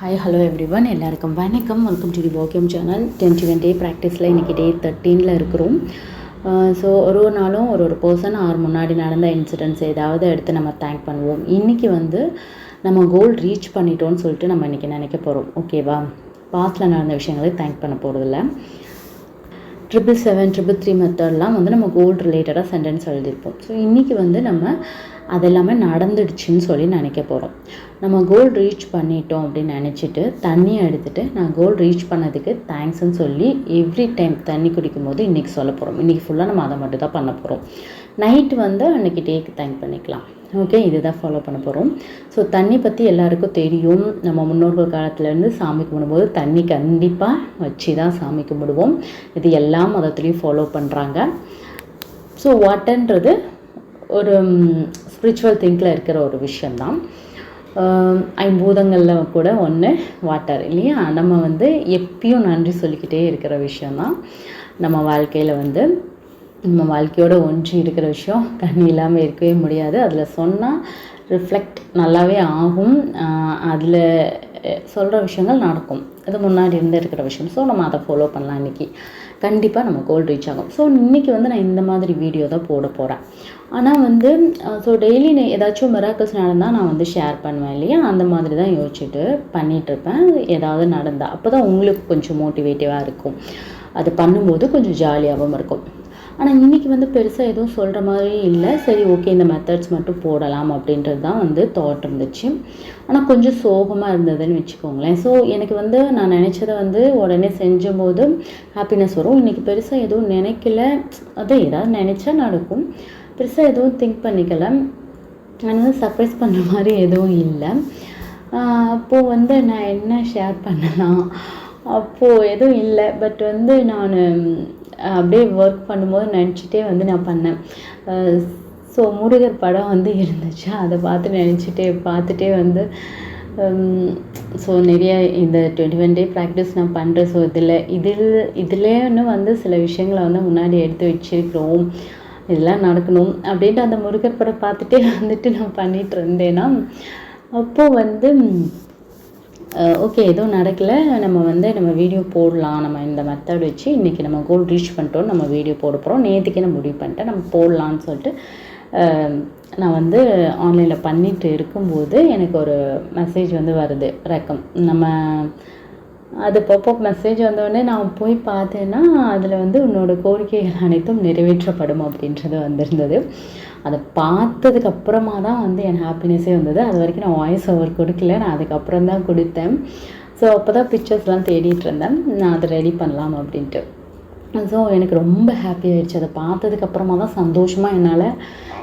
Hi hello everyone, எல்லாருக்கும் வணக்கம். Welcome to the பாக்கியம் சேனல். 21 டே ப்ராக்டிஸில் இன்றைக்கி டே 13 இருக்கிறோம். ஸோ ஒரு நாளும் ஒரு பர்சன் முன்னாடி நடந்த இன்சிடென்ட்ஸ் ஏதாவது எடுத்து நம்ம தேங்க் பண்ணுவோம். இன்றைக்கி நம்ம கோல் ரீச் பண்ணிட்டோன்னு சொல்லிட்டு நம்ம இன்றைக்கி நினைக்க போகிறோம். ஓகேவா? பாஸ்ட்டில் நடந்த விஷயங்களை தேங்க் பண்ண போகிறதில்ல. 777, 333 மெத்தட்லாம் நம்ம கோல் ரிலேட்டடாக சென்டென்ஸ் எழுதியிருப்போம். ஸோ இன்றைக்கி நம்ம அதெல்லாமே நடந்துடுச்சுன்னு சொல்லி நினைக்க போகிறோம். நம்ம கோல் ரீச் பண்ணிட்டோம் அப்படின்னு நினச்சிட்டு தண்ணியை எடுத்துகிட்டு நான் கோல் ரீச் பண்ணதுக்கு தேங்க்ஸ்ன்னு சொல்லி எவ்ரி டைம் தண்ணி குடிக்கும் போது இன்றைக்கி சொல்ல போகிறோம். இன்றைக்கி ஃபுல்லாக நம்ம அதை மட்டும் தான் பண்ண போகிறோம். நைட்டு அன்றைக்கி டேக்கு தேங்க் பண்ணிக்கலாம். ஓகே, இதுதான் ஃபாலோ பண்ண போகிறோம். ஸோ தண்ணி பற்றி எல்லாருக்கும் தெரியும். நம்ம முன்னோர்கள் காலத்துலேருந்து சாமி கும்பிடும்போது தண்ணி கண்டிப்பாக வச்சு தான் சாமி கும்பிடுவோம். இது எல்லா மதத்துலேயும் ஃபாலோ பண்ணுறாங்க. ஸோ வாட்டர்ன்றது ஒரு ஸ்பிரிச்சுவல் திங்கில் இருக்கிற ஒரு விஷயந்தான். ஐம்பூதங்களில் கூட ஒன்று வாட்டர் இல்லையா? நம்ம எப்பயும் நன்றி சொல்லிக்கிட்டே இருக்கிற விஷயந்தான். நம்ம வாழ்க்கையில் நம்ம வாழ்க்கையோட ஒன்றி இருக்கிற விஷயம் தண்ணி இல்லாமல் இருக்கவே முடியாது. அதில் சொன்னால் ரிஃப்ளெக்ட் நல்லாவே ஆகும். அதில் சொல்கிற விஷயங்கள் நடக்கும். அது முன்னாடி இருந்து இருக்கிற விஷயம். ஸோ நம்ம அதை ஃபாலோ பண்ணலாம். இன்றைக்கி கண்டிப்பாக நம்ம கோல் ரீச் ஆகும். ஸோ இன்றைக்கி நான் இந்த மாதிரி வீடியோ தான் போட போகிறேன். ஆனால் ஸோ டெய்லி ஏதாச்சும் மிராக்கிள்ஸ் நடந்தால் நான் ஷேர் பண்ணுவேன் இல்லையா? அந்த மாதிரி தான் யோசிச்சுட்டு பண்ணிகிட்ருப்பேன். ஏதாவது நடந்தால் அப்போ தான் உங்களுக்கு கொஞ்சம் மோட்டிவேட்டிவாக இருக்கும். அது பண்ணும்போது கொஞ்சம் ஜாலியாகவும் இருக்கும். ஆனால் இன்றைக்கி பெருசாக எதுவும் சொல்கிற மாதிரி இல்லை. சரி, ஓகே, இந்த மெத்தட்ஸ் மட்டும் போடலாம் அப்படின்றது தான் தாட் இருந்துச்சு. ஆனால் கொஞ்சம் சோகமாக இருந்ததுன்னு வச்சுக்கோங்களேன். ஸோ எனக்கு நான் நினச்சதை உடனே செஞ்சும்போது ஹாப்பினஸ் வரும். இன்றைக்கி பெருசாக எதுவும் நினைக்கல. அது ஏதாவது நினச்சா நடக்கும். பெருசாக எதுவும் திங்க் பண்ணிக்கல. நான் சர்ப்ரைஸ் பண்ணுற மாதிரி எதுவும் இல்லை. அப்போது நான் என்ன ஷேர் பண்ணலாம்? அப்போது எதுவும் இல்லை. பட் நான் அப்படியே ஒர்க் பண்ணும்போது நினச்சிட்டே நான் பண்ணேன். ஸோ முருகர் படம் இருந்துச்சு. அதை பார்த்துட்டே ஸோ நிறைய இந்த 21 டே ப்ராக்டிஸ் நான் பண்ணுறேன். ஸோ இதிலே இன்னும் சில விஷயங்களை முன்னாடி எடுத்து வச்சுருக்கிறோம். இதெல்லாம் நடக்கணும் அப்படின்ட்டு அந்த முருகர் படம் பார்த்துட்டே நான் பண்ணிகிட்டு இருந்தேன்னா அப்போது ஓகே, எதுவும் நடக்கலை. நம்ம வீடியோ போடலாம். நம்ம இந்த மெத்தட் வச்சு இன்றைக்கி நம்ம கோல் ரீச் பண்ணிட்டோம். நம்ம வீடியோ போட போகிறோம். நேற்றுக்கே நான் முடிவு பண்ணிட்டேன் நம்ம போடலான்னு சொல்லிட்டு நான் ஆன்லைனில் பண்ணிட்டு இருக்கும்போது எனக்கு ஒரு மெசேஜ் வருது. நம்ம அது பாப்பப் மெசேஜ் வந்தோடனே நான் போய் பார்த்தேன்னா அதில் உன்னோட கோரிக்கைகள் அனைத்தும் நிறைவேற்றப்படும் அப்படின்றது வந்திருந்தது. அதை பார்த்ததுக்கு அப்புறமா தான் என் ஹாப்பினஸே வந்தது. அது வரைக்கும் நான் வாய்ஸ் ஓவர் கொடுக்கல. நான் அதுக்கப்புறம் தான் கொடுத்தேன். ஸோ அப்போ தான் பிக்சர்ஸ்லாம் தேடிட்டு இருந்தேன். நான் அதை ரெடி பண்ணலாம் அப்படின்ட்டு. ஸோ எனக்கு ரொம்ப ஹாப்பி ஆகிடுச்சு. அதை பார்த்ததுக்கப்புறமா தான் சந்தோஷமாக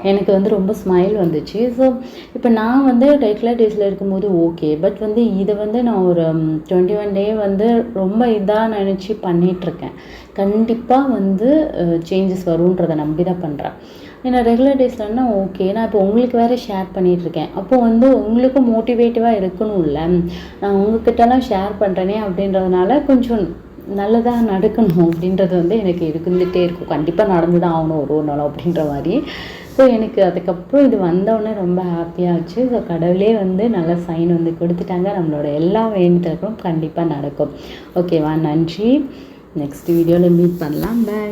எனக்கு ரொம்ப ஸ்மைல் வந்துச்சு. ஸோ இப்போ நான் ரெகுலர் டேஸில் இருக்கும்போது ஓகே. பட் இதை நான் ஒரு 21 டே ரொம்ப இதாக நினச்சி பண்ணிகிட்ருக்கேன். கண்டிப்பாக சேஞ்சஸ் வரும்ன்றதை நம்பி தான் பண்ணுறேன். ஏன்னா ரெகுலர் டேஸ்லன்னா ஓகே. நான் இப்போ உங்களுக்கு வேறு ஷேர் பண்ணிகிட்ருக்கேன். அப்போது உங்களுக்கும் மோட்டிவேட்டிவாக இருக்கணும்ல. நான் உங்ககிட்டலாம் ஷேர் பண்ணுறேனே அப்படின்றதுனால கொஞ்சம் நல்லதாக நடக்கணும் அப்படின்றது எனக்கு இருந்துகிட்டே இருக்கும். கண்டிப்பாக நடந்து தான் ஆகணும் ஒரு நாளும் அப்படின்ற மாதிரி. ஸோ எனக்கு அதுக்கப்புறம் இது வந்தோடனே ரொம்ப ஹாப்பியாகிடுச்சு. ஸோ கடவுளே நல்ல சைன் கொடுத்துட்டாங்க. நம்மளோட எல்லா வேண்டுதலுக்கும் கண்டிப்பாக நடக்கும். ஓகேவா? நன்றி. நெக்ஸ்ட் வீடியோவில் மீட் பண்ணலாம். பை.